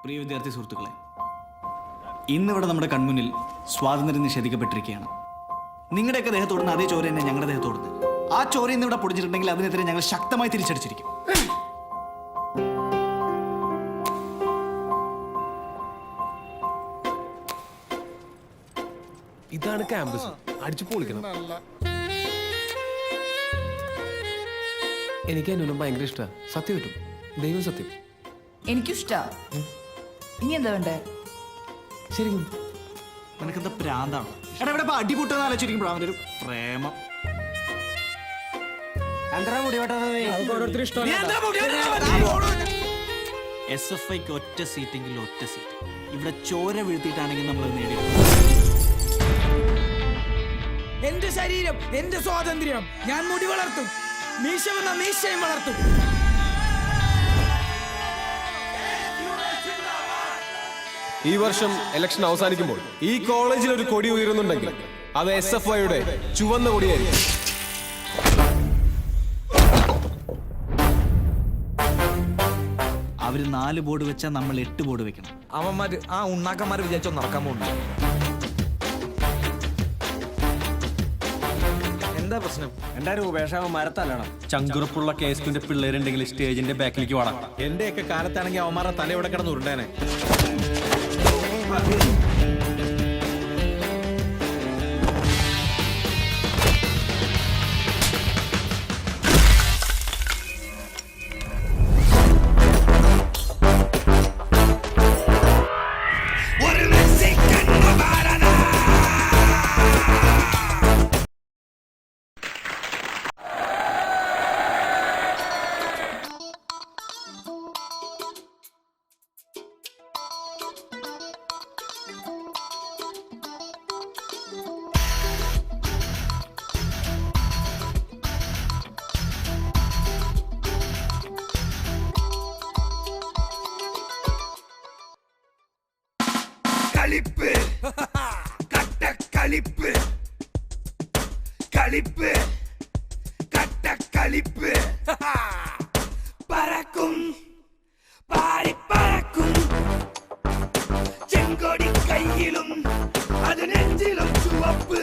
പ്രിയ വിദ്യാർത്ഥി സുഹൃത്തുക്കളെ, ഇന്നിവിടെ നമ്മുടെ കൺമുന്നിൽ സ്വാതന്ത്ര്യം നിഷേധിക്കപ്പെട്ടിരിക്കുകയാണ്. നിങ്ങളുടെയൊക്കെ ദേഹത്തോടുന്ന അതേ ചോര തന്നെ ഞങ്ങളുടെ ദേഹത്തോടുന്നത്. ആ ചോര ഇന്നിവിടെ പൊടിച്ചിട്ടുണ്ടെങ്കിൽ അതിനെതിരെ ഞങ്ങൾ ശക്തമായി തിരിച്ചടിച്ചിരിക്കും. ഇതാണ് ക്യാമ്പസ്. അടിച്ചു പൊളിക്കണം. എനിക്ക് അനുവിനും ഭയങ്കര ഇഷ്ടമാണ്. സത്യം കിട്ടും, ദൈവം സത്യം. എനിക്കിഷ്ടാ. ഇനി എന്താ വേണ്ടേ? ശരിക്കും നിനക്കെന്താ പ്രാന്താണോ? എടാ ഇവിടെ അടി കൂട്ടുന്ന ആലോചിച്ചിരിക്കുമ്പോൾ അവൻ്റെ ഒരു പ്രേമം. SFIക്ക് ഒറ്റ സീറ്റെങ്കിൽ ഒറ്റ സീറ്റ്. ഇവിടെ ചോര വീഴ്ത്തിയിട്ടാണെങ്കിൽ നമ്മൾ നേടിയെടുക്കും. എന്റെ ശരീരം, എന്റെ സ്വാതന്ത്ര്യം. ഞാൻ മുടി വളർത്തും, മീശ വന്ന മീശയും വളർത്തും. ഈ വർഷം ഇലക്ഷൻ അവസാനിക്കുമ്പോൾ ഈ കോളേജിൽ ഒരു കൊടി ഉയരുന്നുണ്ടെങ്കിൽ അത് SFIയുടെ ചുവന്ന കൊടിയായിരിക്കും. അവര് 4 ബോർഡ് വെച്ചാൽ നമ്മൾ 8 ബോർഡ് വെക്കണം. അവന്മാര് ആ ഉണ്ണാക്കന്മാര് വിചാരിച്ചോ നടക്കാൻ പോകുന്നു. എന്താ പ്രശ്നം? മരത്തല്ലണം. ചങ്കുറപ്പുള്ള കേസിന്റെ പിള്ളേരുണ്ടെങ്കിൽ സ്റ്റേജിന്റെ ബാക്കിലേക്ക് വാടാ. എന്റെയൊക്കെ കാലത്താണെങ്കിൽ അവന്മാരുടെ തല ഇവിടെ കിടന്ന് ഉരുണ്ടേനെ. களிப்பு கட்டக்களிப்பு களிப்பு கட்டக்களிப்பு பறக்கும் பாரி பறக்கும் செங்கொடி கையிலும் அது நெஞ்சிலும் சுவப்பு